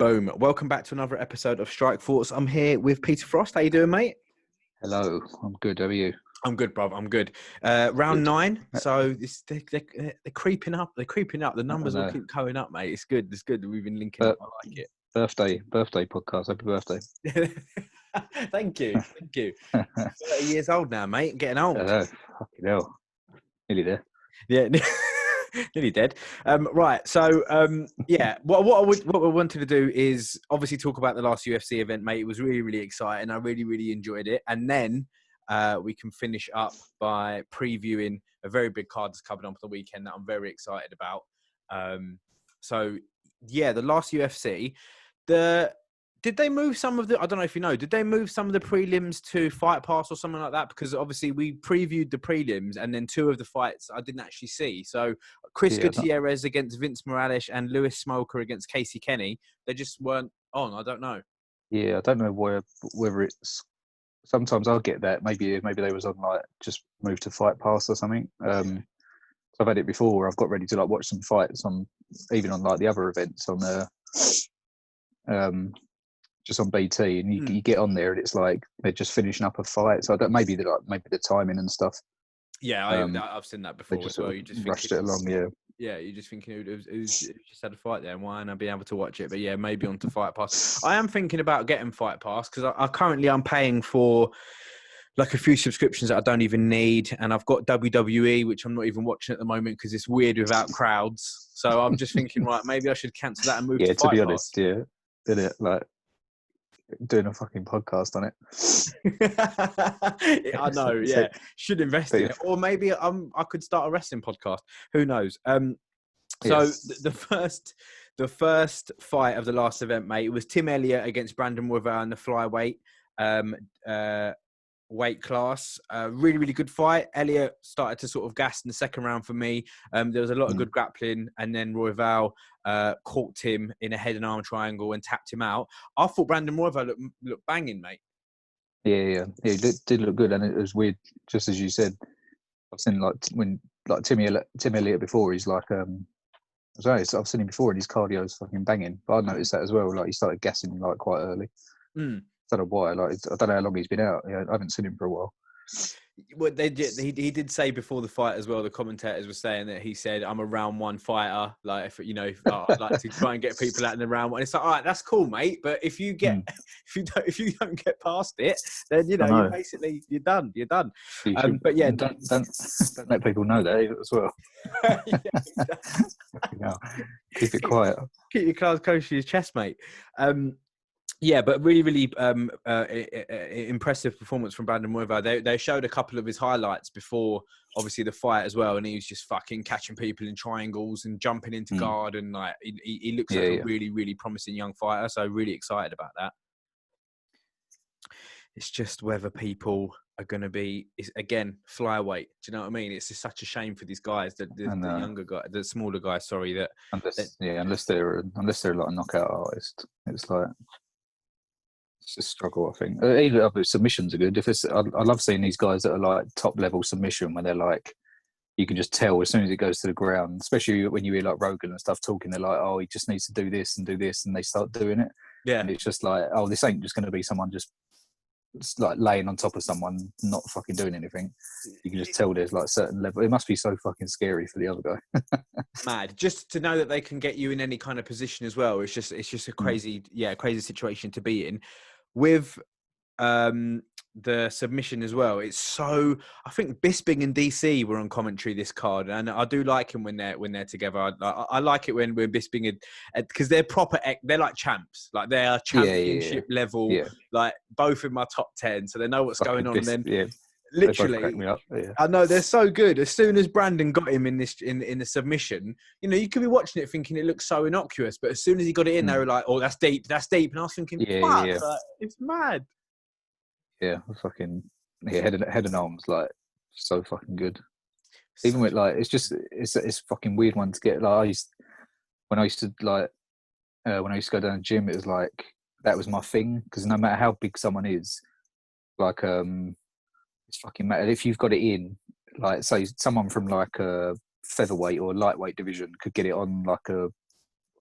Boom. Welcome back to another episode of Strike Force. I'm here with Peter Frost. How you doing, mate? Hello, I'm good. How are you? I'm good, bruv. I'm good. Round Good. 9. So they're creeping up. They're creeping up. The numbers will keep going up, mate. It's good. It's good. We've been linking up. I like it. Birthday podcast. Happy birthday. Thank you. 30 years old now, mate. Getting old. I know. Fucking hell. Nearly there. Yeah. Nearly dead. Right. So, what we wanted to do is obviously talk about the last UFC event, mate. It was really, really exciting. I really, really enjoyed it. And then we can finish up by previewing a very big card that's coming on for the weekend that I'm very excited about. The last UFC, did they move some of the, I don't know if you know, did they move some of the prelims to Fight Pass or something like that? Because obviously we previewed the prelims and then 2 of the fights I didn't actually see. So Chris Gutierrez against Vince Morales and Lewis Smoker against Casey Kenny, they just weren't on. I don't know. Yeah, I don't know whether it's, sometimes I'll get that. Maybe they was on like, just moved to Fight Pass or something. So I've had it before where I've got ready to like watch some fights on, even on like the other events on just on BT, and you get on there and it's like they're just finishing up a fight. So I don't, maybe the timing and stuff. Yeah, I've seen that before as well. You just rushed it along, yeah. Yeah, you're just thinking who's just had a fight there, and why not be able to watch it? But yeah, maybe onto Fight Pass. I am thinking about getting Fight Pass because I'm paying for like a few subscriptions that I don't even need, and I've got WWE, which I'm not even watching at the moment because it's weird without crowds. So I'm just thinking, right, maybe I should cancel that and move to Fight Pass. Yeah, to be honest, yeah, did it like doing a fucking podcast on it. I know, yeah. Should invest in it. Or maybe I could start a wrestling podcast. Who knows? The first fight of the last event, mate, it was Tim Elliott against Brandon Royval in the flyweight weight class. Really, really good fight. Elliott started to sort of gas in the second round for me. There was a lot of good grappling, and then Royval caught him in a head and arm triangle and tapped him out. I thought Brandon Royval looked banging, mate. Yeah, he did look good, and it was weird, just as you said. I've seen Tim Elliott before. He's like, I've seen him before, and his cardio's fucking banging. But I noticed that as well. Like he started gassing like quite early. I don't know why. Like I don't know how long he's been out. I haven't seen him for a while. Well, he did say before the fight as well. The commentators were saying that he said, "I'm a round 1 fighter. Like if I'd like to try and get people out in the round 1." It's like, all right, that's cool, mate. But if you get if you don't get past it, then you're done. You're done. But yeah, don't let people know that as well. Keep it quiet. Keep your cards close to your chest, mate. Yeah, but really, really impressive performance from Brandon Royval. They showed a couple of his highlights before, obviously, the fight as well, and he was just fucking catching people in triangles and jumping into guard, and like he looks like a really, really promising young fighter. So really excited about that. It's just whether people are going to be, again, flyweight. Do you know what I mean? It's just such a shame for these guys, the younger guy, the smaller guys. Sorry, unless they're like a knockout artist, it's like. It's a struggle, I think. Even other submissions are good. I love seeing these guys that are like top level submission when they're like, you can just tell as soon as it goes to the ground, especially when you hear like Rogan and stuff talking, they're like, oh, he just needs to do this, and they start doing it. Yeah. And it's just like, oh, this ain't just going to be someone just like laying on top of someone, not fucking doing anything. You can just tell there's like certain level. It must be so fucking scary for the other guy. Mad. Just to know that they can get you in any kind of position as well. It's just a crazy situation to be in. With the submission as well, it's so. I think Bisping and DC were on commentary this card, and I do like them when they're together. I like it when Bisping because they're proper. They're like champs, like they are championship level. Yeah. Like both in my top 10, so they know what's going on. And then literally, crack me up. Yeah. I know they're so good. As soon as Brandon got him in the submission, you could be watching it thinking it looks so innocuous, but as soon as he got it in, they were like, "Oh, that's deep." And I was thinking, "Fuck, like, it's mad." Yeah, fucking head and arms, like so fucking good. Even with like, it's a fucking weird one to get. Like when I used to go down the gym, it was like that was my thing, because no matter how big someone is, like it's fucking matter if you've got it in. Like say someone from like a featherweight or lightweight division could get it on like a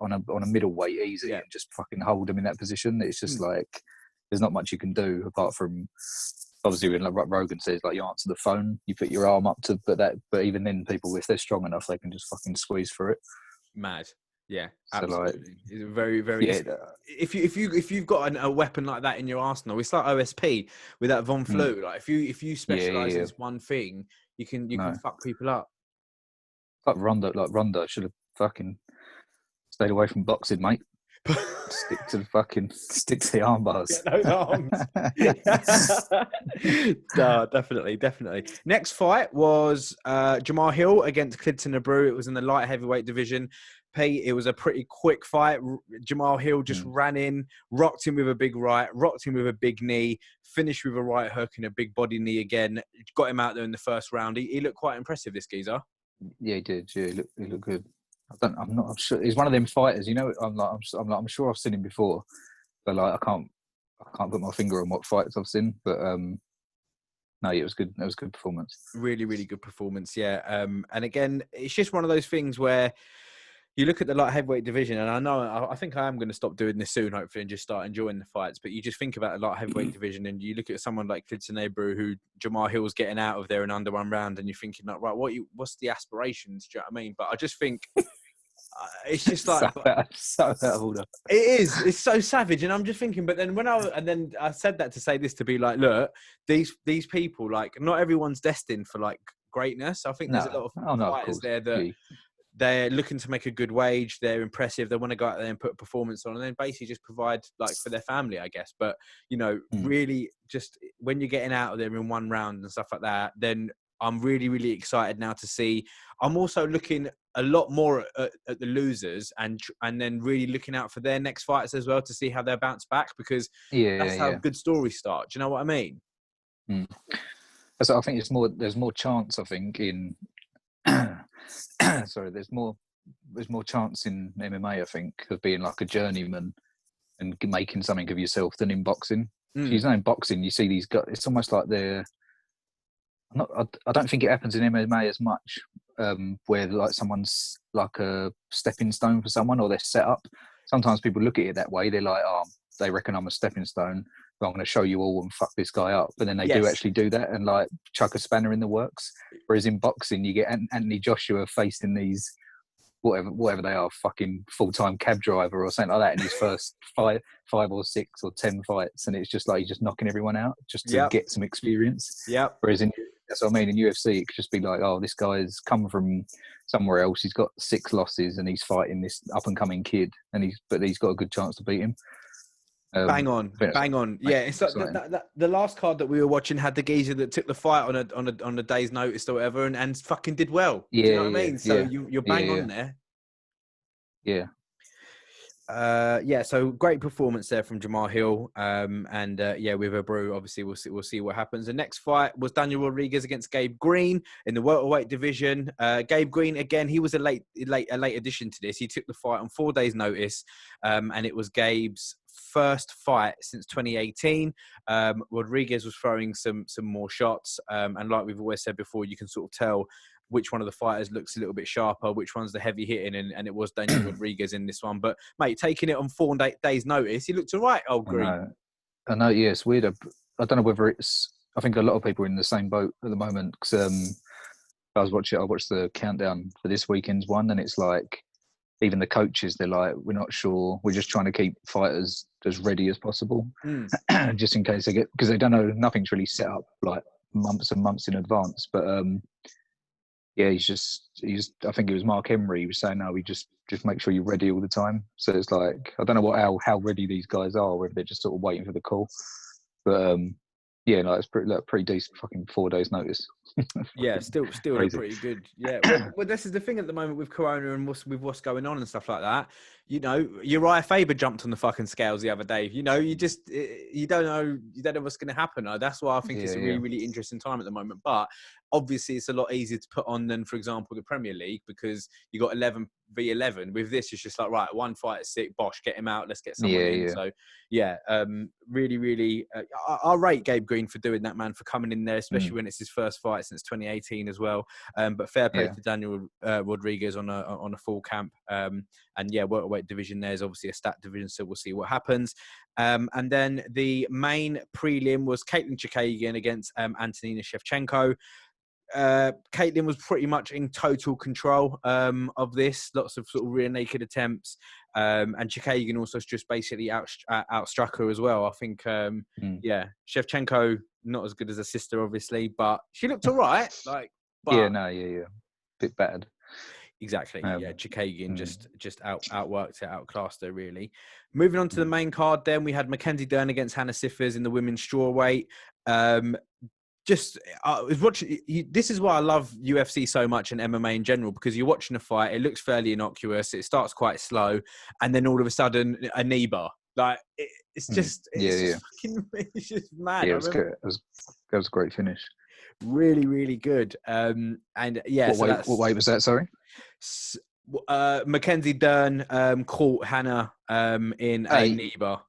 on a middleweight easy and just fucking hold him in that position. It's just like there's not much you can do apart from obviously when like Rogan says like you answer the phone, you put your arm up to, but even then people if they're strong enough they can just fucking squeeze through it. Mad. Yeah, So absolutely. like, It's very, very. yeah, If you've got a weapon like that in your arsenal, it's like OSP with that Von Flu. Like if you specialize in this one thing, you can fuck people up. Like Ronda should have fucking stayed away from boxing, mate. Stick to the arm bars. Get those arms. No, definitely. Next fight was Jamahal Hill against Clinton Abreu. It was in the light heavyweight division. Pete, it was a pretty quick fight. Jamahal Hill just ran in, rocked him with a big right, rocked him with a big knee, finished with a right hook and a big body knee again. Got him out there in the first round. He looked quite impressive, this geezer. Yeah, he did. Yeah, he looked good. I'm sure he's one of them fighters. You know, I'm sure I've seen him before, but like I can't put my finger on what fights I've seen. But no, yeah, it was good. It was a good performance. Really, really good performance. Yeah. And again, it's just one of those things where you look at the light heavyweight division, and I think I am going to stop doing this soon, hopefully, and just start enjoying the fights. But you just think about the light heavyweight division, and you look at someone like Clinton Abreu, who Jamahal Hill's getting out of there in under one round, and you're thinking, like, right, what's the aspirations? Do you know what I mean? But I just think it's just like so out of order. It is. It's so savage, and I'm just thinking. But then I said that to say this to be like, look, these people, like, not everyone's destined for like greatness. I think there's a lot of fighters there that. They're looking to make a good wage. They're impressive. They want to go out there and put a performance on and then basically just provide like for their family, I guess. But, you know, really just when you're getting out of there in one round and stuff like that, then I'm really, really excited now to see. I'm also looking a lot more at the losers and then really looking out for their next fights as well to see how they bounce back because that's how good stories start. Do you know what I mean? So I think there's more chance, I think, in... sorry, there's more chance in MMA, I think, of being like a journeyman and making something of yourself than in boxing. You know, in boxing, you see these guys. It's almost like they're. I don't think it happens in MMA as much, where like someone's like a stepping stone for someone, or they're set up. Sometimes people look at it that way. They're like, oh, they reckon I'm a stepping stone. But I'm going to show you all and fuck this guy up. But then they do actually do that and like chuck a spanner in the works. Whereas in boxing, you get Anthony Joshua facing these, whatever they are, fucking full-time cab driver or something like that in his first five or 6 or 10 fights. And it's just like he's just knocking everyone out just to get some experience. Whereas that's what I mean, in UFC, it could just be like, oh, this guy's come from somewhere else. He's got 6 losses and he's fighting this up-and-coming kid. But he's got a good chance to beat him. Bang on. Yeah, it's like the last card that we were watching had the geezer that took the fight on a day's notice or whatever, and fucking did well. Do you know what I mean? So you're bang on there. Yeah. So great performance there from Jamahal Hill. With Abreu, obviously we'll see what happens. The next fight was Daniel Rodriguez against Gabe Green in the welterweight division. Gabe Green, again, he was a late addition to this. He took the fight on 4 days' notice, and it was Gabe's first fight since 2018. Rodriguez was throwing some more shots, and like we've always said before, you can sort of tell which one of the fighters looks a little bit sharper, which one's the heavy hitting, and it was Daniel Rodriguez in this one. But mate, taking it on 4 days' notice, he looked all right, old Green. I know, yeah, it's weird. I don't know whether it's. I think a lot of people are in the same boat at the moment. Because I watched the countdown for this weekend's one, and it's like even the coaches, they're like, we're not sure. We're just trying to keep fighters as ready as possible, just in case because they don't know, nothing's really set up like months and months in advance. But he's I think it was Mark Emery, he was saying, no, we just make sure you're ready all the time. So it's like, I don't know how ready these guys are, whether they're just sort of waiting for the call. But it's pretty decent fucking 4 days notice. Yeah, still pretty good. Yeah, well, this is the thing at the moment with Corona and with what's going on and stuff like that. You know, Uriah Faber jumped on the fucking scales the other day. You know, you don't know what's going to happen. That's why I think it's a really, really interesting time at the moment. But obviously, it's a lot easier to put on than, for example, the Premier League, because you got 11 v 11. With this, it's just like, right, one fight is sick, bosh, get him out, let's get someone in. So really, really, I rate Gabe Green for doing that, man, for coming in there, especially when it's his first fight. fight since 2018 as well. But fair play Yeah. to Daniel Rodriguez on a full camp. And yeah, welterweight division there is obviously a stat division, so we'll see what happens. And then the main prelim was Caitlin Chikagian against Antonina Shevchenko. Caitlin was pretty much in total control of this. Lots of sort of rear naked attempts, and Chikagian also just basically outstruck her as well. I think, yeah, Shevchenko not as good as her sister, obviously, but she looked all right. Like, but yeah, bit battered. Exactly. Yeah, Chikagian just outworked it, outclassed her, really. Moving on to the main card, then we had Mackenzie Dern against Hannah Siffers in the women's strawweight. I was watching. This is why I love UFC so much and MMA in general, because you're watching a fight. It looks fairly innocuous. It starts quite slow, and then all of a sudden, a knee bar. Like it's just fucking, it's just mad. Yeah, it was good. That was a great finish. Really, really good. And yeah, what weight was that? Sorry. Mackenzie Dern caught Hannah in a knee bar.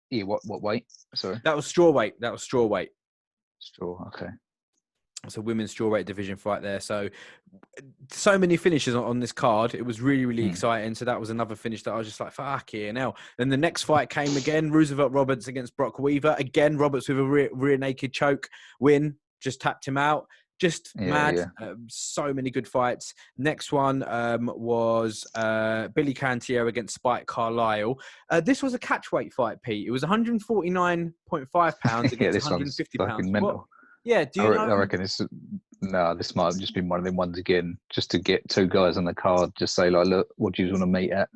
Yeah, what weight? Sorry. That was strawweight. Straw, okay. It's a women's strawweight division fight there. So many finishes on this card. It was really, really exciting. So that was another finish that I was just like, fuck yeah, now. Then the next fight came again, Roosevelt Roberts against Brock Weaver. Again, Roberts with a rear naked choke win, just tapped him out. Just mad. Yeah. So many good fights. Next one was Billy Cantillo against Spike Carlisle. This was a catchweight fight, Pete. It was 149.5 pounds against 150 pounds. Mental. Yeah, do you know? I reckon this might have just been one of them ones again, just to get two guys on the card, just say like, look, what do you want to meet at?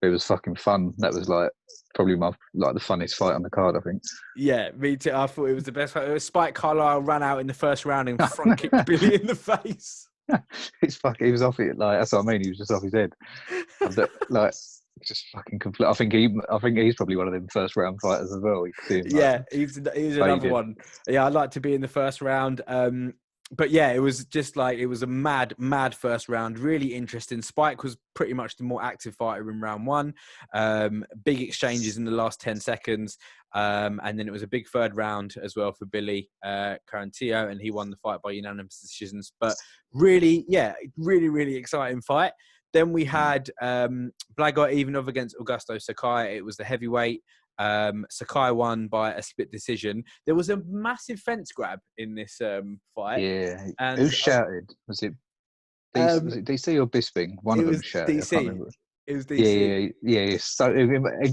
It was fucking fun. That was like probably the funniest fight on the card, I think. Yeah, me too. I thought it was the best fight. Spike Carlisle ran out in the first round and front kicked Billy in the face. He was off it. Like, that's what I mean. He was just off his head. Like, just fucking complete. I think he's probably one of them first round fighters as well. He's another one. Yeah, I'd like to be in the first round. But yeah, it was just like, it was a mad first round. Really interesting. Spike was pretty much the more active fighter in round one. Big exchanges in the last 10 seconds. And then it was a big third round as well for Billy Carantillo, and he won the fight by unanimous decisions. But really exciting fight. Then we had Blagoy Ivanov against Augusto Sakai. It was the heavyweight. Sakai won by a split decision. There was a massive fence grab in this fight. Yeah. And who shouted? Was it DC or Bisping? One of them shouted. DC. It was DC. Yeah. So,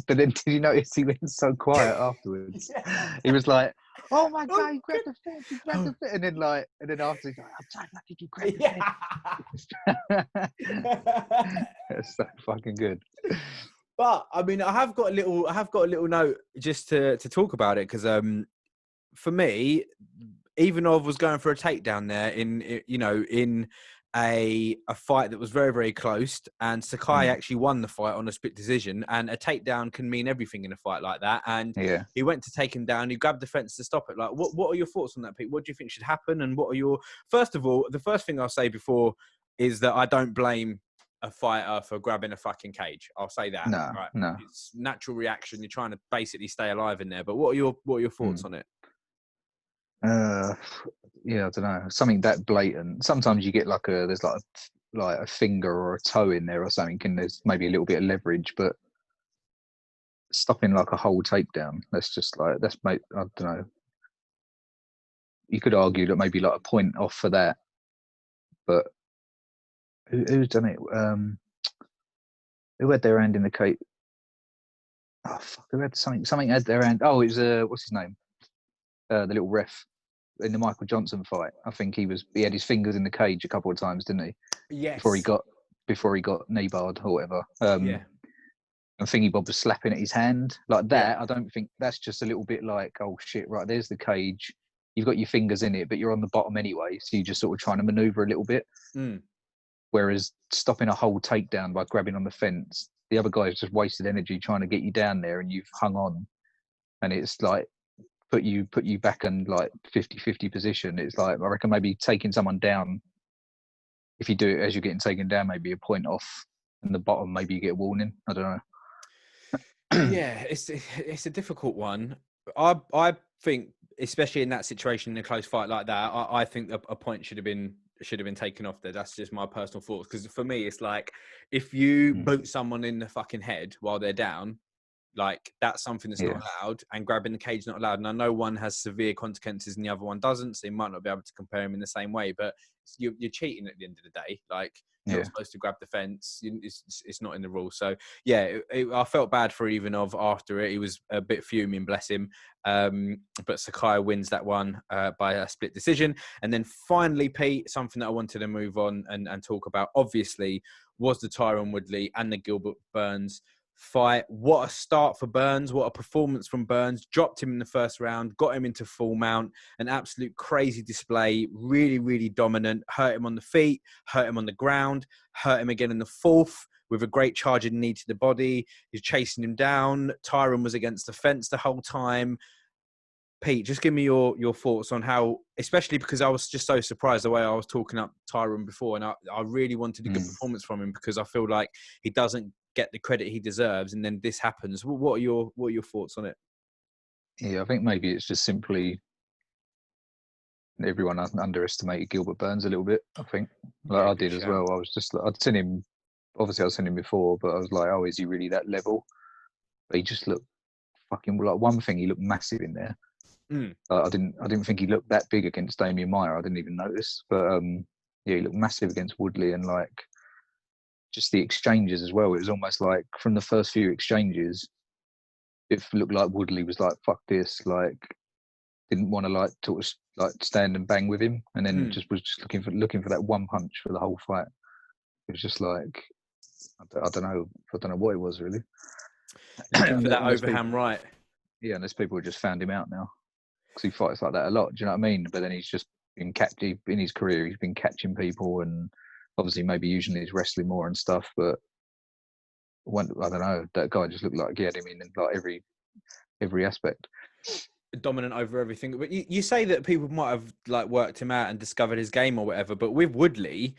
but then did you notice he went so quiet afterwards? Yeah. He was like, "Oh my god, he grabbed the fence, and then after he's like, "I'm so lucky you grabbed the fence." It's so fucking good. But I mean, I have got a little note just to talk about it, because for me, Ivanov was going for a takedown there in a fight that was very, very close, and Sakai actually won the fight on a split decision, and a takedown can mean everything in a fight like that. And he went to take him down. He grabbed the fence to stop it. Like, what are your thoughts on that, Pete? What do you think should happen? And what are your... First of all, the first thing I'll say before is that I don't blame a fighter for grabbing a fucking cage. I'll say that. No. It's natural reaction. You're trying to basically stay alive in there. But what are your thoughts on it? Yeah, I don't know. Something that blatant. Sometimes you get there's a finger or a toe in there or something, and there's maybe a little bit of leverage, but stopping like a whole takedown, I don't know. You could argue that maybe like a point off for that, but who's done it? Who had their hand in the cage? Oh fuck! Who had something had their hand? Oh, it was what's his name? The little ref in the Michael Johnson fight. I think he had his fingers in the cage a couple of times, didn't he? Yes. Before he got knee barred or whatever. And Thingy Bob was slapping at his hand like that. I don't think that's just a little bit like, oh shit, right, there's the cage. You've got your fingers in it, but you're on the bottom anyway, so you're just sort of trying to maneuver a little bit. Whereas stopping a whole takedown by grabbing on the fence, the other guy's just wasted energy trying to get you down there, and you've hung on, and it's like put you back in like 50-50 position. It's like, I reckon maybe taking someone down, if you do it as you're getting taken down, maybe a point off, and the bottom maybe you get a warning. I don't know. Yeah, it's a difficult one. I think especially in that situation, in a close fight like that, I think a point should have been taken off there. That's just my personal thoughts. Because for me, it's like if you boot someone in the fucking head while they're down, like that's something that's not allowed, and grabbing the cage not allowed. And I know one has severe consequences and the other one doesn't, so you might not be able to compare them in the same way. But you're cheating at the end of the day. Like you're not supposed to grab the fence. It's not in the rules. So yeah, I felt bad for Ivanov after it. He was a bit fuming, bless him. But Sakai wins that one by a split decision. And then finally, Pete, something that I wanted to move on and talk about, obviously, was the Tyron Woodley and the Gilbert Burns fight. What a start for Burns. What a performance from Burns. Dropped him in the first round, got him into full mount. An absolute crazy display. Really, really dominant. Hurt him on the feet, hurt him on the ground, hurt him again in the fourth with a great charging knee to the body. He's chasing him down. Tyron was against the fence the whole time. Pete, just give me your thoughts on how, especially because I was just so surprised the way I was talking up Tyron before, and I really wanted a good performance from him because I feel like he doesn't get the credit he deserves, and then this happens. What are your thoughts on it? Yeah, I think maybe it's just simply everyone underestimated Gilbert Burns a little bit. I think, like I did as well. I was just like, I'd seen him. Obviously, I'd seen him before, but I was like, oh, is he really that level? But he just looked fucking like. One thing, he looked massive in there. I didn't think he looked that big against Damian Maia. I didn't even notice, but yeah, he looked massive against Woodley, and like just the exchanges as well. It was almost like from the first few exchanges, it looked like Woodley was like, "Fuck this!" Like didn't want to like stand and bang with him, and then was just looking for that one punch for the whole fight. It was just like I don't know what it was really. Looking for that overhand right. Yeah, unless people just found him out now. Because he fights like that a lot, do you know what I mean? But then he's just been in his career, he's been catching people and obviously maybe using his wrestling more and stuff. But I don't know, that guy just looked like he had him in like every aspect. Dominant over everything. But you say that people might have like worked him out and discovered his game or whatever. But with Woodley,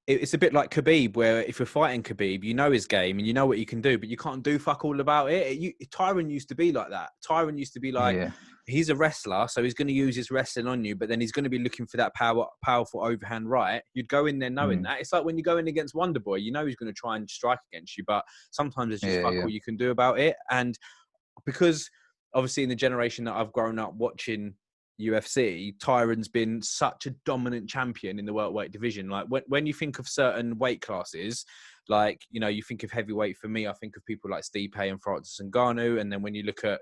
it's a bit like Khabib, where if you're fighting Khabib, you know his game and you know what he can do, but you can't do fuck all about it. Tyron used to be like that. Tyron used to be like, he's a wrestler, so he's going to use his wrestling on you, but then he's going to be looking for that powerful overhand right. You'd go in there knowing that. It's like when you go in against Wonderboy, you know he's going to try and strike against you, but sometimes it's just fuck all you can do about it. And because obviously in the generation that I've grown up watching UFC, Tyron's been such a dominant champion in the welterweight division. Like when you think of certain weight classes, like, you know, you think of heavyweight. For me, I think of people like Stipe and Francis Ngannou. And then when you look at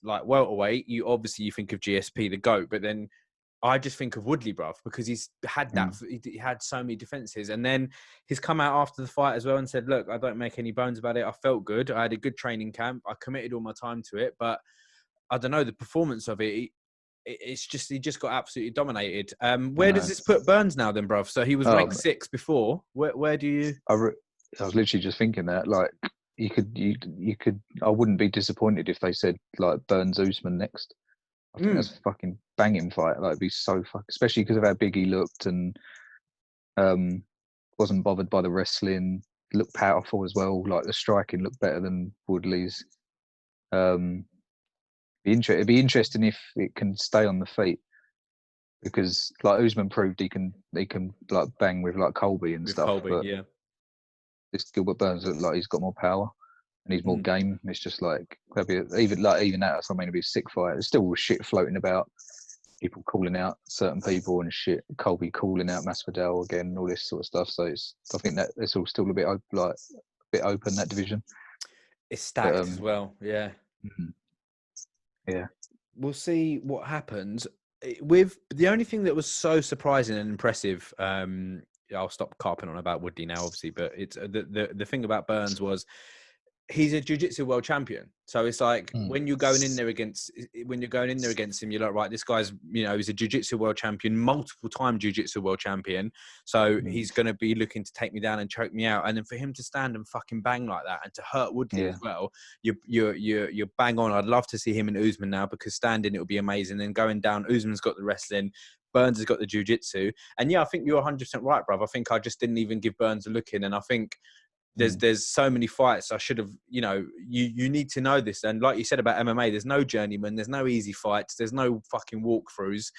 like welterweight, you think of GSP, the GOAT. But then I just think of Woodley, bruv, because he's had that. He had so many defenses, and then he's come out after the fight as well and said, "Look, I don't make any bones about it. I felt good. I had a good training camp. I committed all my time to it, but." I don't know, the performance of it. It's just he just got absolutely dominated. Where does this put Burns now, then, bruv? So he was ranked 6 before. Where do you? I was literally just thinking that, like, you could. I wouldn't be disappointed if they said like Burns Usman next. I think that's a fucking banging fight. Like, it'd be so especially because of how big he looked and wasn't bothered by the wrestling. Looked powerful as well. Like the striking looked better than Woodley's. It'd be interesting if it can stay on the feet, because like Usman proved he can like bang with like Colby and stuff. Colby, but this Gilbert Burns looked like he's got more power and he's more game. It's just like even that. I mean, it'd be a sick fight. There's still shit floating about, people calling out certain people and shit. Colby calling out Masvidal again, all this sort of stuff. So I think that it's all still a bit open, that division. It's stacked as well. Yeah. Yeah, we'll see what happens. With the only thing that was so surprising and impressive, I'll stop carping on about Woodley now, obviously, but it's the thing about Burns was he's a jiu-jitsu world champion. So it's like when you're going in there against him, you're like, right, this guy's, you know, he's a jiu-jitsu world champion, multiple time jiu-jitsu world champion. So he's going to be looking to take me down and choke me out. And then for him to stand and fucking bang like that and to hurt Woodley as well, you're bang on. I'd love to see him and Usman now, because standing, it would be amazing. And going down, Usman's got the wrestling, Burns has got the jiu-jitsu. And yeah, I think you're 100% right, bruv. I think I just didn't even give Burns a look in. And I think there's so many fights. I should have, you need to know this. And like you said about MMA, there's no journeyman, there's no easy fights, there's no fucking walkthroughs.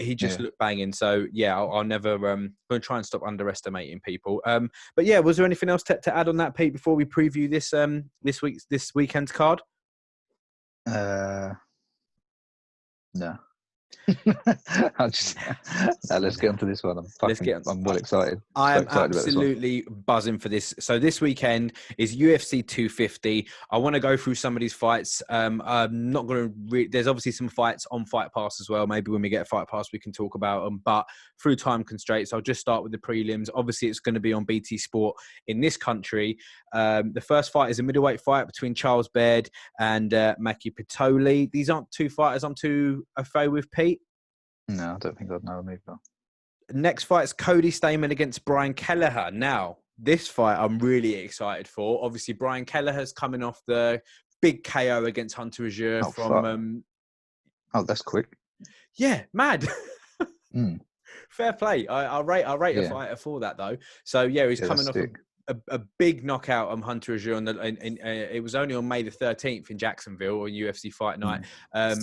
He just looked banging. So yeah, I'll never going to try and stop underestimating people. But yeah, was there anything else to add on that, Pete, before we preview this weekend's card? No. Let's get onto this one. I'm well excited. I am absolutely buzzing for this. So this weekend is UFC 250. I want to go through some of these fights. I'm not going to. There's obviously some fights on Fight Pass as well. Maybe when we get a Fight Pass, we can talk about them. But through time constraints, I'll just start with the prelims. Obviously, it's going to be on BT Sport in this country. The first fight is a middleweight fight between Charles Baird and Maki Pitoli. These aren't two fighters I'm too afraid with, Pete. No, I don't think I'd know him either. Next fight is Cody Stamann against Brian Kelleher. Now, this fight I'm really excited for. Obviously, Brian Kelleher's coming off the big KO against Hunter Azure from... that's quick. Yeah, mad. Fair play. I rate a fighter for that, though. So, yeah, he's coming off a big knockout on Hunter Azure. It was only on May the 13th in Jacksonville on UFC Fight Night.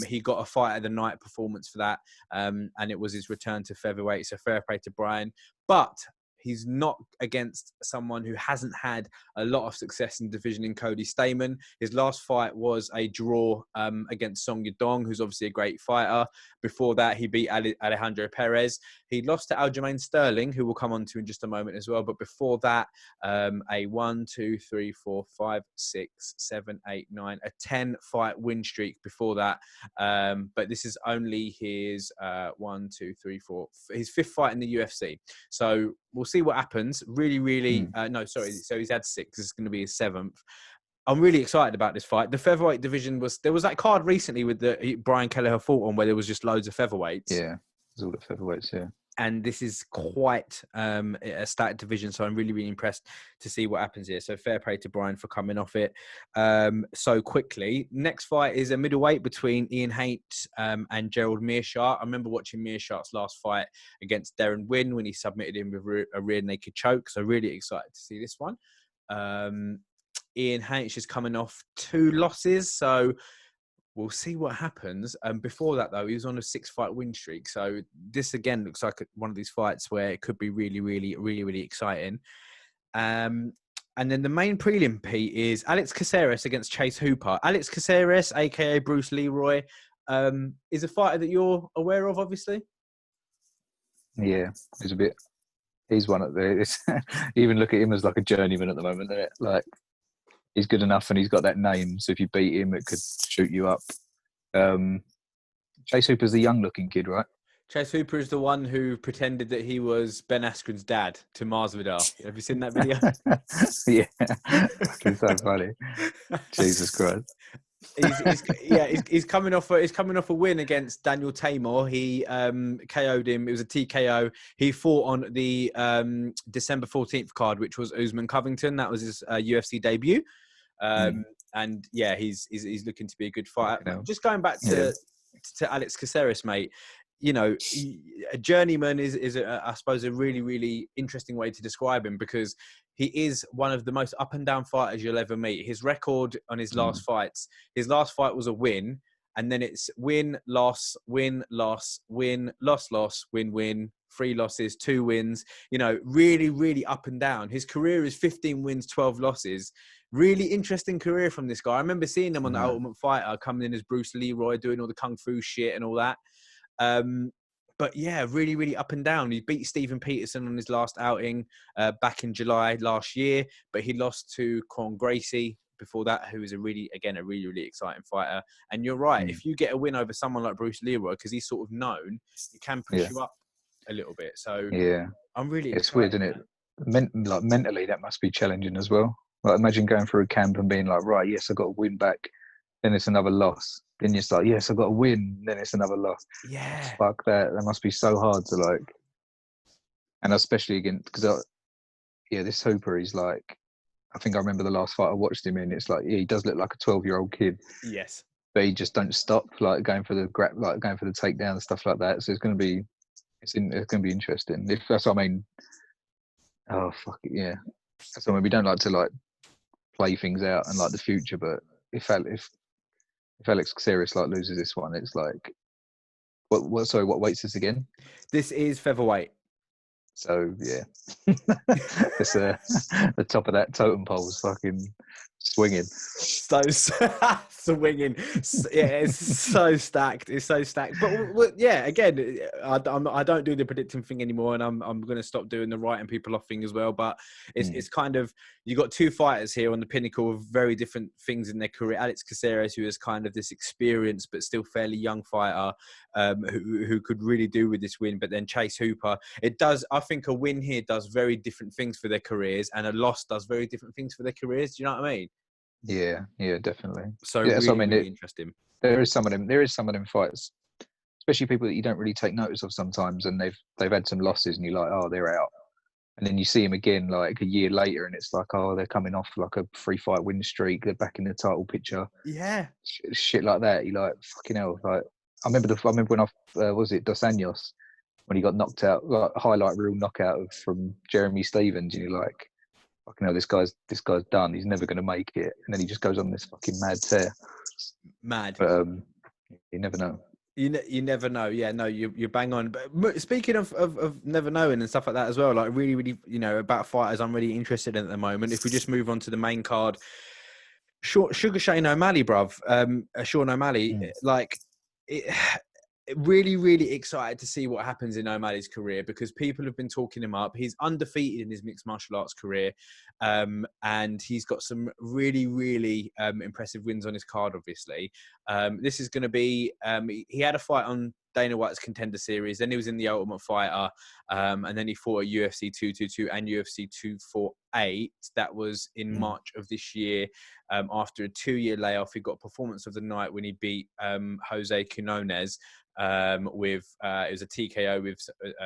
He got a fight of the night performance for that, and it was his return to featherweight. So fair play to Brian. But he's not against someone who hasn't had a lot of success in the division in Cody Stamann. His last fight was a draw against Song Yadong, who's obviously a great fighter. Before that, he beat Alejandro Perez. He lost to Aljamain Sterling, who we'll come on to in just a moment as well. But before that, a 1, 2, 3, 4, 5, 6, 7, 8, 9, a 10-fight win streak before that. But this is only his 1, 2, 3, 4, his fifth fight in the UFC. So we'll see what happens. So he's had 6. This is going to be his 7th. I'm really excited about this fight. The featherweight division there was that card recently with the Brian Kelleher fought on where there was just loads of featherweights. Yeah, there's all the featherweights, yeah. And this is quite a stacked division, so I'm really, really impressed to see what happens here. So fair play to Brian for coming off it so quickly. Next fight is a middleweight between Ian Haight and Gerald Meerschaert. I remember watching Meerschaert's last fight against Darren Wynn when he submitted him with a rear naked choke. So really excited to see this one. Ian Haight's just coming off 2 losses, so we'll see what happens. Before that, though, he was on a 6-fight win streak. So this, again, looks like one of these fights where it could be really, really, really, really exciting. And then the main prelim, Pete, is Alex Caceres against Chase Hooper. Alex Caceres, a.k.a. Bruce Leroy, is a fighter that you're aware of, obviously? Yeah, he's one of the... even look at him as like a journeyman at the moment, isn't it? Like, he's good enough and he's got that name, so if you beat him, it could shoot you up. Chase Hooper's the young-looking kid, right? Chase Hooper is the one who pretended that he was Ben Askren's dad to Masvidal. Have you seen that video? Yeah. It's so funny. Jesus Christ. He's coming off a win against Daniel Tamor. He KO'd him. It was a TKO. He fought on the December 14th card, which was Usman Covington. That was his UFC debut. And yeah, he's looking to be a good fighter. Just going back to Alex Caceres, mate. You know, a journeyman is I suppose a really, really interesting way to describe him, because he is one of the most up and down fighters you'll ever meet. His record on his last fights, his last fight was a win, and then it's win, loss, win, loss, win, loss, loss, win, win, 3 losses, 2 wins. You know, really, really up and down. His career is 15 wins, 12 losses. Really interesting career from this guy. I remember seeing him on The Ultimate Fighter, coming in as Bruce Leroy, doing all the kung fu shit and all that. But yeah, really, really up and down. He beat Stephen Peterson on his last outing back in July last year, but he lost to Con Gracie before that, who is a really, really exciting fighter. And you're right, if you get a win over someone like Bruce Leroy, because he's sort of known, it can push you up a little bit. So yeah, I'm really excited. It's weird, isn't it? Mentally, that must be challenging as well. Like, imagine going through a camp and being like, right, yes, I got a win back. Then it's another loss. Then you're like, yes, I got a win. Then it's another loss. Yeah. Fuck that. That must be so hard to like. And especially again, because this Hooper, he's like, I think I remember the last fight I watched him in. It's like, he does look like a 12-year-old kid. Yes. But he just don't stop, like going for the takedown and stuff like that. So it's going to be, it's going to be interesting. If that's what I mean. Oh fuck it, yeah. So we don't like to like play things out and like the future, but if Alex Caceres like loses this one, it's like what weights this again? This is featherweight. So yeah, it's the top of that totem pole is fucking swinging. So swinging, yeah, it's so stacked. It's so stacked. But yeah, again, I don't do the predicting thing anymore, and I'm going to stop doing the writing people off thing as well. But it's kind of, you got two fighters here on the pinnacle of very different things in their career. Alex Caceres, who is kind of this experienced but still fairly young fighter, who could really do with this win. But then Chase Hooper, I think a win here does very different things for their careers, and a loss does very different things for their careers. Do you know what I mean? Yeah, definitely. So yeah, really, so I mean, really interesting. There is some of them fights, especially people that you don't really take notice of sometimes, and they've had some losses, and you're like, oh, they're out, and then you see them again like a year later, and it's like, oh, they're coming off like a 3-fight win streak, they're back in the title picture. Yeah, shit like that. You're like, fucking hell. Like I remember when was it Dos Anjos when he got knocked out, like highlight reel knockout from Jeremy Stevens, and you're like, fucking hell, this guy's done. He's never going to make it, and then he just goes on this fucking mad tear. Mad. But you never know. You never know. Yeah, no, you're bang on. But speaking of never knowing and stuff like that as well, like really, really, about fighters I'm really interested in at the moment. If we just move on to the main card, Sugar Shane O'Malley, bruv, Sean O'Malley, like it. Really, really excited to see what happens in O'Malley's career, because people have been talking him up. He's undefeated in his mixed martial arts career, and he's got some really, really impressive wins on his card, obviously. This is going to be... he had a fight on Dana White's Contender Series, then he was in the Ultimate Fighter, and then he fought at UFC 222 and UFC 248. That was in March of this year. After a 2-year layoff, he got Performance of the Night when he beat Jose Nunes. It was a TKO with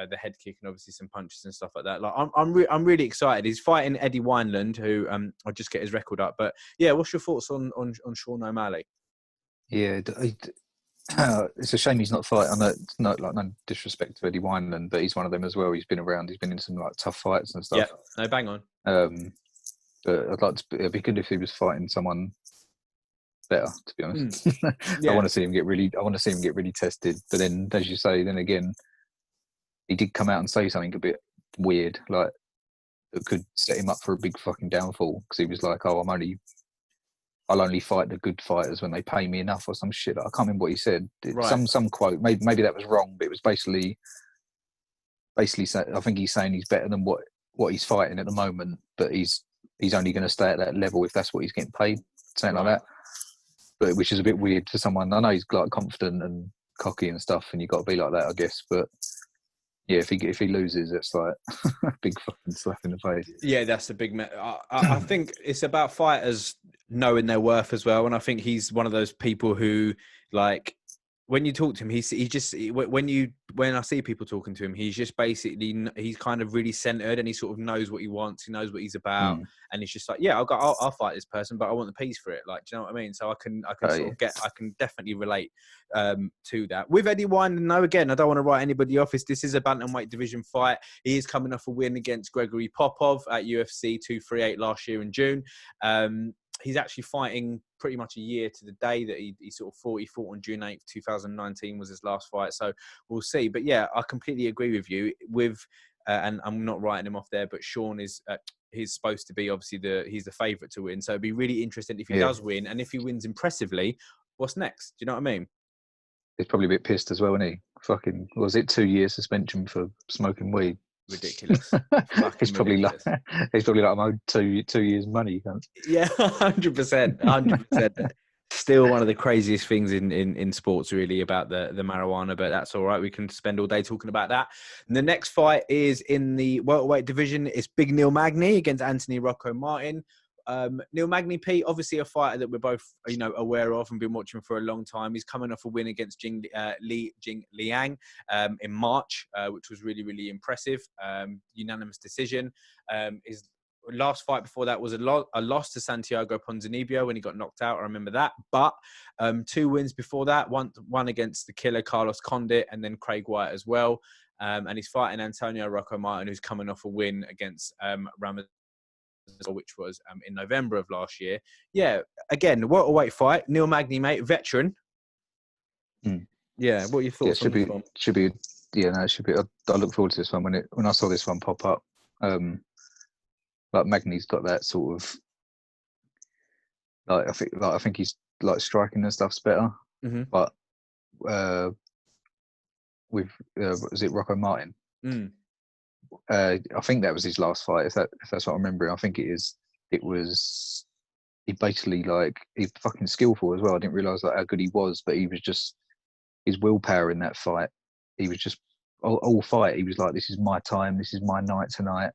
the head kick and obviously some punches and stuff like that. Like I'm really excited. He's fighting Eddie Wineland, who I'll just get his record up. But yeah, what's your thoughts on Sean O'Malley? Yeah, it's a shame he's not fighting. I know it's not like no disrespect to Eddie Wineland, but he's one of them as well. He's been around. He's been in some like tough fights and stuff. Yeah, no, bang on. But it'd be good if he was fighting someone better, to be honest. Yeah. I want to see him get really tested. But then, as you say, then again, he did come out and say something a bit weird, like that could set him up for a big fucking downfall. Because he was like, "Oh, I'll only fight the good fighters when they pay me enough," or some shit. I can't remember what he said. Right. Some quote. Maybe that was wrong, but it was basically. I think he's saying he's better than what he's fighting at the moment, but he's only going to stay at that level if that's what he's getting paid, something like that. But which is a bit weird for someone. I know he's like confident and cocky and stuff, and you've got to be like that, I guess. But yeah, if he loses, it's like a big fucking slap in the face. Yeah, that's a big. I think it's about fighters knowing their worth as well, and I think he's one of those people who, like, when you talk to him, when I see people talking to him, he's just basically, he's kind of really centered, and he sort of knows what he wants, he knows what he's about, and he's just like, yeah, I'll fight this person, but I want the piece for it. Like, do you know what I mean? So I can I can definitely relate to that. With Eddie Wineland, no, again, I don't want to write anybody off. This is a bantamweight division fight. He is coming off a win against Gregory Popov at UFC 238 last year in June. He's actually fighting pretty much a year to the day that he sort of fought. He fought on June 8th, 2019 was his last fight. So we'll see. But yeah, I completely agree with you. And I'm not writing him off there, but Sean is he's supposed to be obviously he's the favourite to win. So it'd be really interesting if he does win, and if he wins impressively, what's next? Do you know what I mean? He's probably a bit pissed as well, isn't he? Fucking, was it 2-year suspension for smoking weed? Ridiculous. He's probably like I'm owed 2 years money. Yeah, 100%. Still one of the craziest things in sports, really, about the marijuana, but that's all right. We can spend all day talking about that. And the next fight is in the welterweight division. It's Big Neil Magny against Anthony Rocco Martin. Neil Magny, Pete, obviously a fighter that we're both, aware of and been watching for a long time. He's coming off a win against Jing Liang in March, which was really, really impressive. Unanimous decision. His last fight before that was a loss to Santiago Ponzinibbio when he got knocked out. I remember that. But 2 wins before that, one against the killer Carlos Condit and then Craig White as well. And he's fighting Antonio Rocco Martin, who's coming off a win against Ramazan which was in November of last year. Yeah, again, welterweight fight. Neil Magny, mate, veteran. Yeah, what are your thoughts on this one? Should be. Yeah, no, it should be. I look forward to this one when I saw this one pop up. Like Magny's got that sort of I think he's like striking and stuff's better, but with was it Rocco Martin? I think that was his last fight. If that's what I'm remembering, I think it is. It was. He basically he's fucking skillful as well. I didn't realize how good he was, but he was just his willpower in that fight. He was just all fight. He was like, "This is my time. This is my night tonight."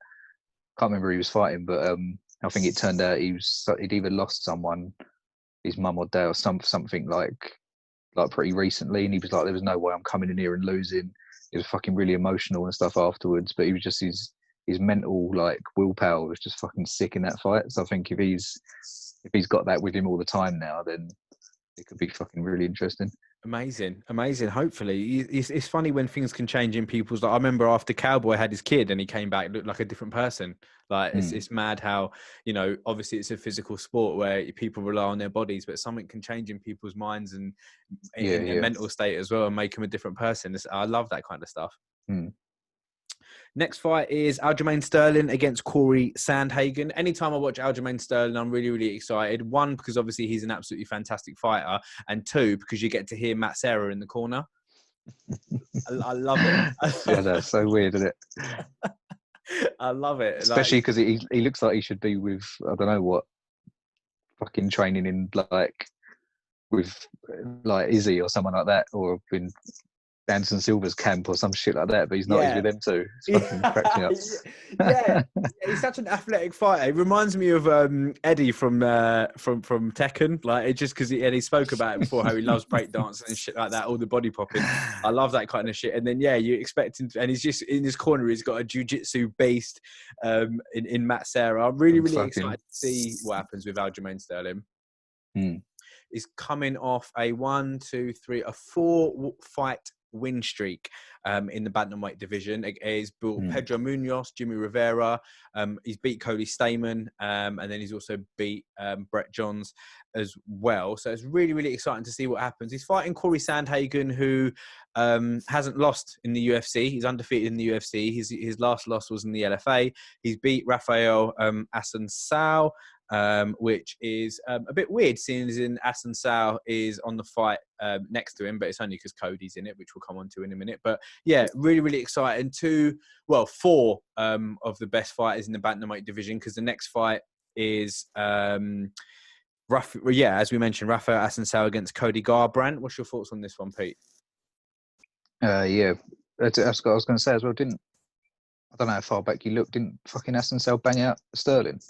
Can't remember who he was fighting, but I think it turned out he'd either lost someone, his mum or dad, or something like pretty recently, and he was like, "There was no way I'm coming in here and losing." He was fucking really emotional and stuff afterwards, but he was just his mental willpower was just fucking sick in that fight. So I think if he's got that with him all the time now, then it could be fucking really interesting. Amazing. Hopefully, it's funny when things can change in people's. I remember after Cowboy had his kid and he came back, looked like a different person. It's mad how obviously it's a physical sport where people rely on their bodies, but something can change in people's minds and in their mental state as well and make them a different person. I love that kind of stuff. Next fight is Aljamain Sterling against Corey Sandhagen. Anytime I watch Aljamain Sterling, I'm really, really excited. One, because obviously he's an absolutely fantastic fighter. And two, because you get to hear Matt Serra in the corner. I love it. Yeah, that's so weird, isn't it? I love it. Especially because he looks like he should be with, I don't know what, fucking training in with Izzy or someone like that, or been Anderson Silva's camp or some shit like that, but he's not. He's with them too. It's fucking cracking up. Yeah, he's such an athletic fighter. It reminds me of Eddie from Tekken. It just because he spoke about it before how he loves breakdancing and shit like that, all the body popping. I love that kind of shit. And then you expect him, and he's just in his corner. He's got a jiu-jitsu based in Matt Serra. I'm really excited to see what happens with Aljamain Sterling. He's coming off a 4 fight win streak in the bantamweight division. He's built Pedro Munoz, Jimmy Rivera. He's beat Cody Stamen, and then he's also beat Brett Johns as well. So it's really, really exciting to see what happens. He's fighting Corey Sandhagen, who hasn't lost in the UFC. He's undefeated in the UFC. His last loss was in the LFA. He's beat Rafael Assunção, which is a bit weird, seeing as in Assunção is on the fight next to him, but it's only because Cody's in it, which we'll come on to in a minute. But yeah, really, really exciting. 4 of the best fighters in the bantamweight division, because the next fight is as we mentioned, Rafael Assunção against Cody Garbrandt. What's your thoughts on this one, Pete? Yeah, I was going to say as well. I don't know how far back you looked. Didn't fucking Assunção bang out Sterling?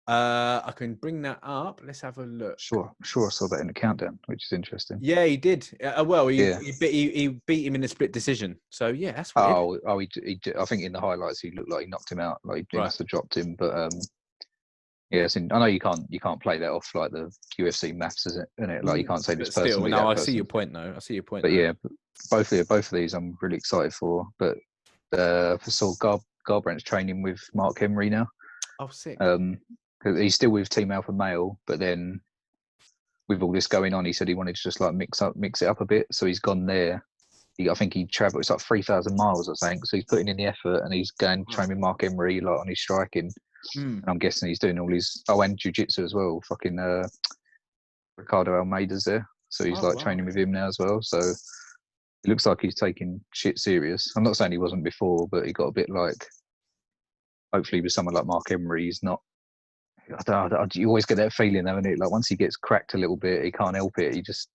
I can bring that up. Let's have a look. Sure, I saw that in the countdown, which is interesting. Yeah, he did. He beat him in a split decision. So yeah, that's weird. He I think in the highlights he looked like he knocked him out. He must have dropped him. But I know you can't play that off the UFC maths, isn't it? You can't say this person. No, I see your point though. But yeah, both of these I'm really excited for. But I saw Garbrandt's training with Mark Henry now. Oh, sick. He's still with Team Alpha Male, but then with all this going on, he said he wanted to just mix it up a bit. So he's gone there. I think he travelled. It's 3,000 miles, I think. So he's putting in the effort, and he's going to train with Mark Emery on his striking. And I'm guessing he's doing all his and jiu-jitsu as well. Fucking Ricardo Almeida's there, so he's training with him now as well. So it looks like he's taking shit serious. I'm not saying he wasn't before, but he got a bit hopefully with someone like Mark Emery, he's not. You always get that feeling, haven't it? Once he gets cracked a little bit, he can't help it. He just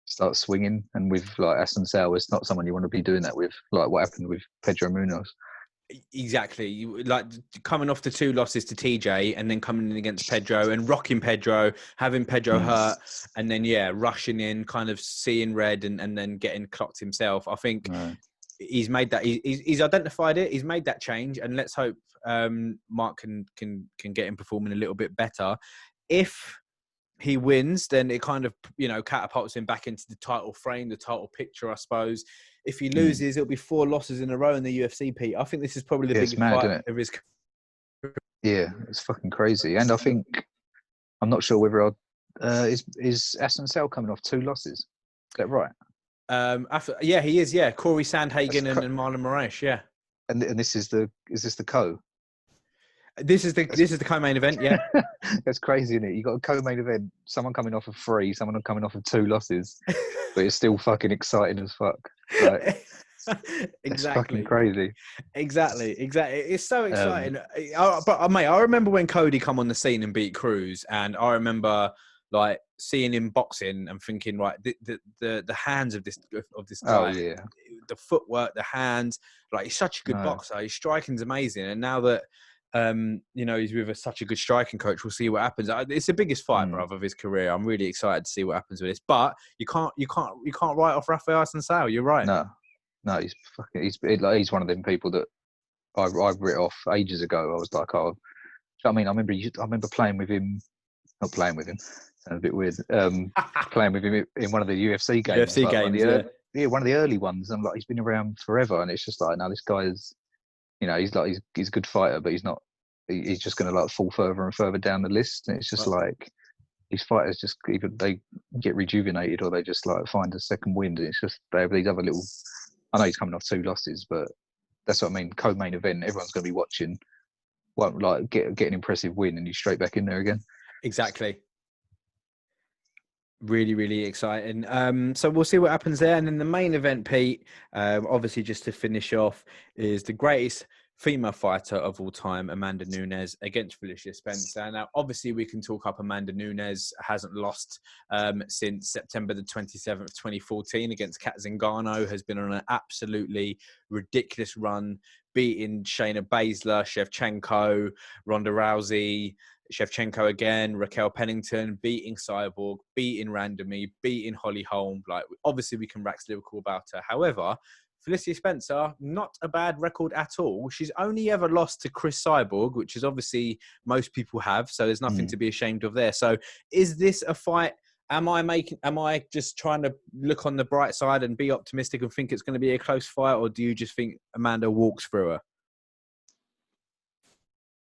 starts swinging. And with Assunção, it's not someone you want to be doing that with. What happened with Pedro Munoz. Exactly. Coming off the 2 losses to TJ and then coming in against Pedro and rocking Pedro, having Pedro hurt, and then rushing in, kind of seeing red and then getting clocked himself. I think he's made that. He's identified it. He's made that change, and let's hope Mark can get him performing a little bit better. If he wins, then it kind of catapults him back into the title frame, the title picture, I suppose. If he loses, it'll be 4 losses in a row in the UFC, Pete. I think this is probably the biggest fight of his career. Yeah, it's fucking crazy. And I think I'm not sure whether is Aston Sale coming off 2 losses. Is that right? Yeah, he is. Yeah, Corey Sandhagen That's and Marlon Moraes. Yeah, and this is the co? this is the co-main event. Yeah, That's crazy, isn't it? You got a co-main event, someone coming off of 3, someone coming off of 2 losses, but it's still fucking exciting as fuck. Like, it's fucking exactly. crazy. Exactly. It's so Um, exciting. But mate, I remember when Cody come on the scene and beat Cruz, and I remember like seeing him boxing and thinking, right, the hands of this oh guy, yeah, the footwork, the hands, like he's such a good no, boxer. His striking's amazing, and now that he's with such a good striking coach, we'll see what happens. It's the biggest fight, brother, of his career. I'm really excited to see what happens with this. But you can't write off Rafael Assunção. You're right. no, he's one of them people that I writ off ages ago. I was like, oh, I mean, I remember playing with him, not playing with him, sounds a bit weird. Playing with him in one of the UFC games, UFC like games, one of the early ones. And like, he's been around forever, and it's just like, no, this guy is, he's a good fighter, but he's not. He's just going to like fall further and further down the list, and it's just like these fighters just either they get rejuvenated or they just like find a second wind. And it's just they have these other little. I know he's coming off 2 losses, but that's what I mean. Co-main event, everyone's going to be watching. Won't like get an impressive win and you straight back in there again. Exactly. Really, really exciting. So we'll see what happens there. And then the main event, Pete, obviously just to finish off, is the greatest female fighter of all time, Amanda Nunes, against Felicia Spencer. Now, obviously, we can talk up Amanda Nunes, hasn't lost since September the 27th, 2014 against Kat Zingano, has been on an absolutely ridiculous run, beating Shayna Baszler, Shevchenko, Ronda Rousey, Shevchenko again, Raquel Pennington, beating Cyborg, beating Randomly, beating Holly Holm. Like, obviously, we can wax lyrical about her. However, Felicia Spencer, not a bad record at all. She's only ever lost to Chris Cyborg, which is obviously most people have, so there's nothing to be ashamed of there. So is this a fight? Am I just trying to look on the bright side and be optimistic and think it's going to be a close fight, or do you just think Amanda walks through her?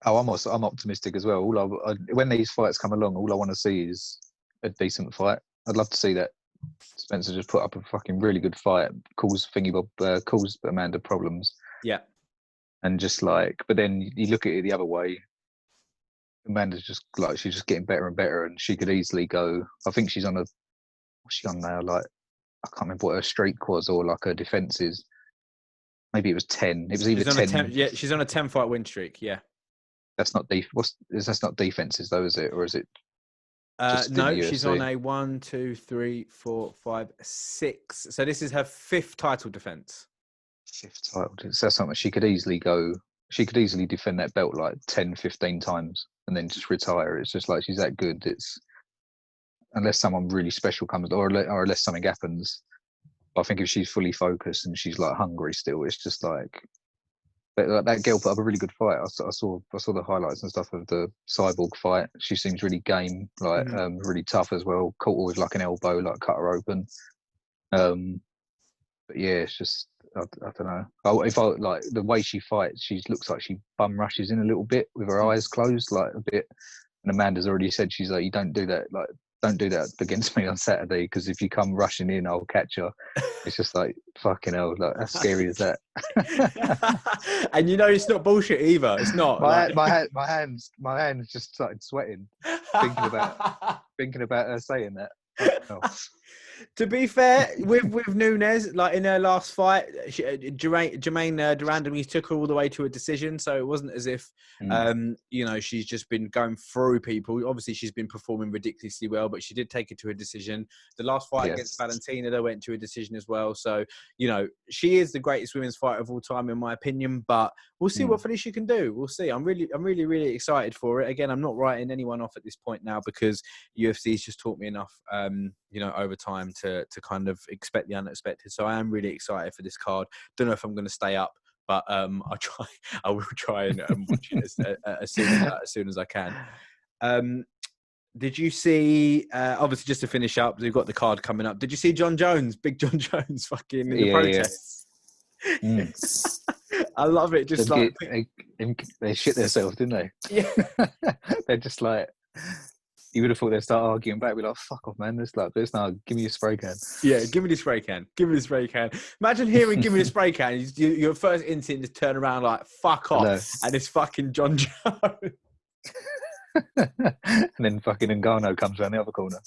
Oh, I'm optimistic as well. When these fights come along, all I want to see is a decent fight. I'd love to see that Spencer just put up a fucking really good fight, calls Amanda problems. Yeah. And just like, but then you look at it the other way, Amanda's just like, she's just getting better and better, and she could easily go. I think she's on what's she on now? Like, I can't remember what her streak was or like her defenses. Maybe it was 10. It was either 10. Yeah, she's on a 10-fight win streak. Yeah. That's not that's not defenses though, is it? Or is it? No, she's on a 1, 2, 3, 4, 5, 6. So this is her 5th title defense. 5th title. So that's something she could easily go. She could easily defend that belt like 10, 15 times and then just retire. It's just like she's that good. It's unless someone really special comes or unless something happens. I think if she's fully focused and she's like hungry still, it's just like. But like, that girl put up a really good fight. I saw the highlights and stuff of the Cyborg fight. She seems really game, like really tough as well. Caught her with like an elbow, like cut her open. But yeah, it's just I don't know. If I like the way she fights, she looks like she bum rushes in a little bit with her eyes closed, like a bit. And Amanda's already said she's like, you don't do that, like don't do that against me on Saturday because if you come rushing in, I'll catch you. It's just like fucking hell, like how scary is that? And it's not bullshit either. It's not. My hands just started sweating thinking about her saying that. Oh. To be fair, with Nunes, like in her last fight, Jermaine Durandamy took her all the way to a decision. So it wasn't as if, she's just been going through people. Obviously, she's been performing ridiculously well, but she did take it to a decision. The last fight against Valentina, they went to a decision as well. So, she is the greatest women's fighter of all time, in my opinion. But we'll see what Felicia can do. We'll see. I'm really, really excited for it. Again, I'm not writing anyone off at this point now because UFC's just taught me enough, over time to kind of expect the unexpected. So I am really excited for this card. Don't know if I'm going to stay up, but I will try and watch it as soon as I can. Did you see, obviously just to finish up, we've got the card coming up. Did you see Big John Jones fucking in the protests? I love it. Just like they shit themselves, didn't they? yeah, They're just like, you would have thought they'd start arguing back. Be like, fuck off, man. It's now, give me a spray can. yeah. Give me the spray can. Give me the spray can. Imagine hearing "Give me the spray can." Your first instinct is turn around like "fuck off," and it's fucking John Jones. And then fucking Ngannou comes around the other corner.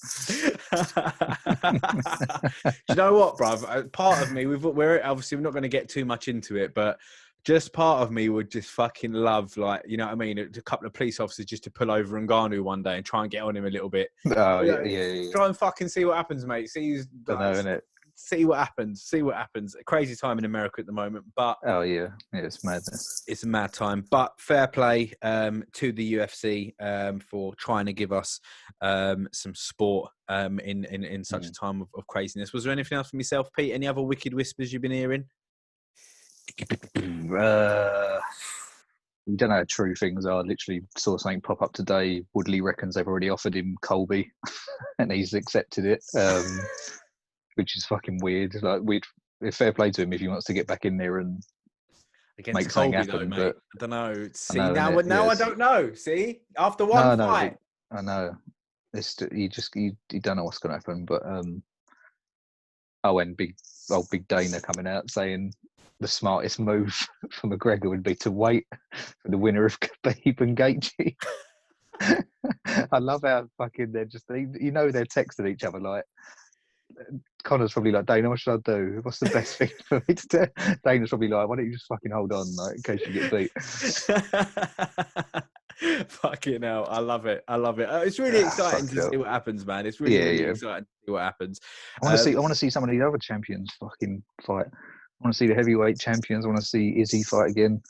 Do you know what, bruv? Part of me, we're obviously we're not going to get too much into it, but just part of me would just fucking love, like, you know what I mean, a couple of police officers just to pull over Ngannou one day and try and get on him a little bit. Oh, yeah. Try and fucking see what happens, mate. See who's I know, innit? See what happens. See what happens. A crazy time in America at the moment, but oh yeah, it's madness. It's a mad time. But fair play to the UFC for trying to give us some sport in such a time of craziness. Was there anything else from yourself, Pete? Any other wicked whispers you've been hearing? We don't know how true things are. Literally saw something pop up today. Woodley reckons they've already offered him Colby, and he's accepted it. Which is fucking weird. Like, fair play to him if he wants to get back in there and make something happen. Though, but I don't know. See, I know, now I don't know. See, after one fight, I know. You don't know what's going to happen. But and big Dana coming out saying the smartest move for McGregor would be to wait for the winner of Khabib and Gaethje. I love how fucking they're just, they're texting each other like. Connor's probably like, Dana, what should I do? What's the best thing for me to do? Dana's probably like, why don't you just fucking hold on, like, in case you get beat. Fucking hell, I love it. It's really exciting to see what happens, man. It's really exciting to see what happens. I want to see some of the other champions fucking fight. I want to see the heavyweight champions. I want to see Izzy fight again. I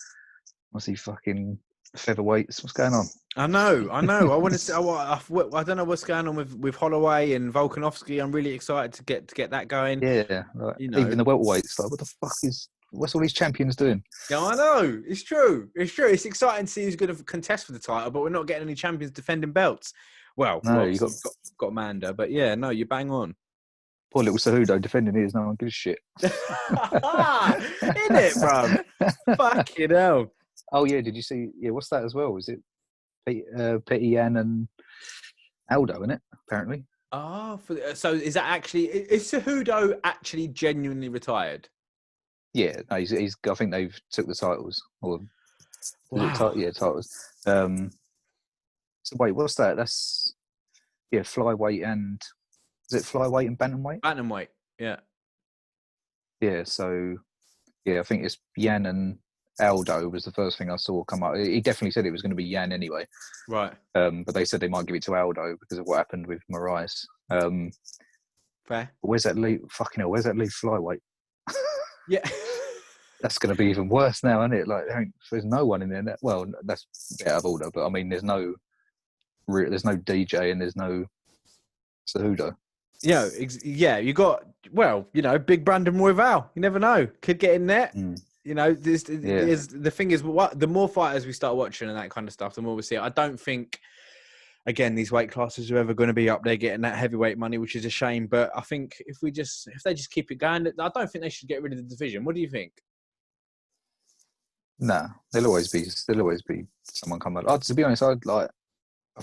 want to see fucking featherweights. What's going on? I know. I want to see. I don't know what's going on with Holloway and Volkanovski. I'm really excited to get that going. Yeah, right. Even the welterweights. Like, what the fuck what's all these champions doing? Yeah, I know. It's true. It's exciting to see who's going to contest for the title, but we're not getting any champions defending belts. Well, you got Amanda, but yeah, no, you bang on. Poor little Cejudo defending his. No one gives a shit. Isn't it, bro? Fucking hell. Oh yeah, did you see? Yeah, what's that as well? Is it Petty Yan and Aldo in it? Apparently. Oh, so is that actually? Is Cejudo actually genuinely retired? Yeah, no, he's. I think they've took the titles, or titles. So wait, what's that? That's flyweight and is it flyweight and bantamweight? Bantamweight, yeah. Yeah, so I think it's Yan and Aldo was the first thing I saw come up. He definitely said it was going to be Yan anyway. Right. But they said they might give it to Aldo because of what happened with Moraes. Fair. Where's that lead? Fucking hell, where's that lead flyweight? Yeah. That's going to be even worse now, isn't it? Like, there's no one in there. Well, that's out of order, but I mean, there's no DJ and there's no Cejudo. Yeah, you got, big Brandon Royval. You never know. Could get in there. You know, the thing is, the more fighters we start watching and that kind of stuff, the more we see it. I don't think, again, these weight classes are ever going to be up there getting that heavyweight money, which is a shame. But I think if they just keep it going, I don't think they should get rid of the division. What do you think? No, there'll always be someone coming. To be honest, I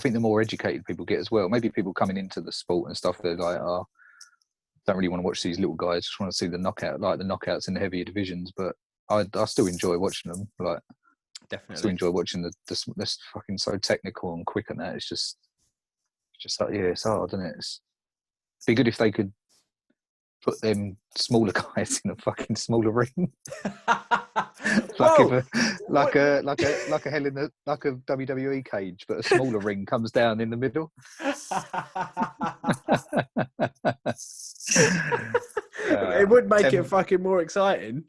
think the more educated people get as well. Maybe people coming into the sport and stuff, they're like, don't really want to watch these little guys. Just want to see the knockouts in the heavier divisions. But I still enjoy watching them. Like, definitely, I still enjoy watching this fucking so technical and quick and that. It's just like, it's hard, isn't it? It'd be good if they could put them smaller guys in a fucking smaller ring. like a WWE cage, but a smaller ring comes down in the middle. It would make it fucking more exciting.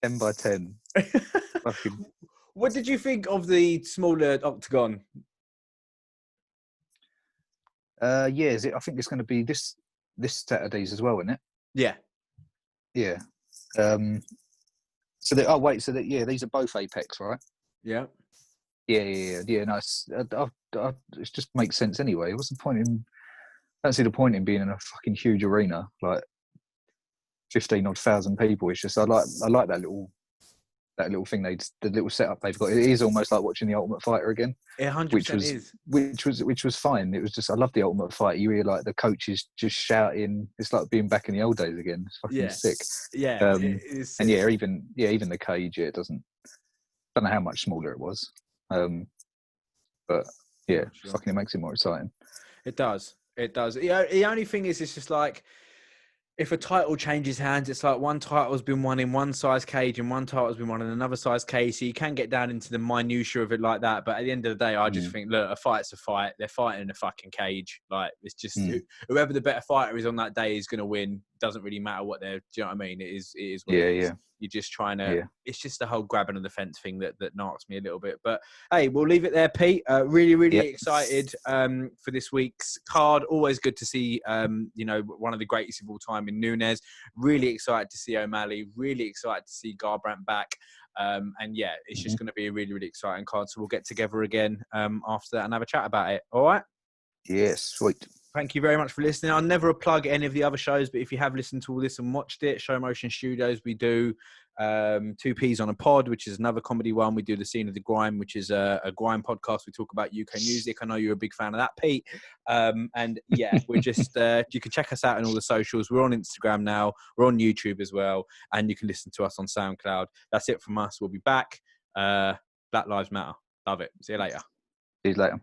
10 by 10. Fucking. What did you think of the smaller octagon? I think it's going to be this Saturdays as well, isn't it? Yeah. Yeah. These are both Apex, right? Yeah. Yeah. Nice. It just makes sense anyway. What's the point in? I don't see the point in being in a fucking huge arena like 15,000 people. It's just I like that little that little thing the little setup they've got. It is almost like watching The Ultimate Fighter again. It 100% is. Which was fine. It was just, I love The Ultimate Fighter. You hear like the coaches just shouting. It's like being back in the old days again. It's fucking sick. Yeah, it is sick. And even the cage. It don't know how much smaller it was. But yeah, fucking it makes it more exciting. It does. The only thing is, it's just like, if a title changes hands, it's like one title's been won in one size cage and one title's been won in another size cage. So you can get down into the minutiae of it like that. But at the end of the day, I just think, look, a fight's a fight. They're fighting in a fucking cage. Like, it's just whoever the better fighter is on that day is going to win. Doesn't really matter what they're. Do you know what I mean? It is what it is. You're just trying to. Yeah. It's just the whole grabbing of the fence thing that knocks me a little bit. But hey, we'll leave it there, Pete. Really excited for this week's card. Always good to see one of the greatest of all time in Nunes. Really excited to see O'Malley. Really excited to see Garbrandt back. And yeah, it's just going to be a really exciting card. So we'll get together again after that and have a chat about it. All right. Yes, sweet. Thank you very much for listening. I'll never plug any of the other shows, but if you have listened to all this and watched it, Show Motion Studios, we do 2Ps on a Pod, which is another comedy one. We do The Scene of the Grime, which is a grime podcast. We talk about UK music. I know you're a big fan of that, Pete. And yeah, we're just, you can check us out on all the socials. We're on Instagram now. We're on YouTube as well. And you can listen to us on SoundCloud. That's it from us. We'll be back. Black Lives Matter. Love it. See you later. See you later.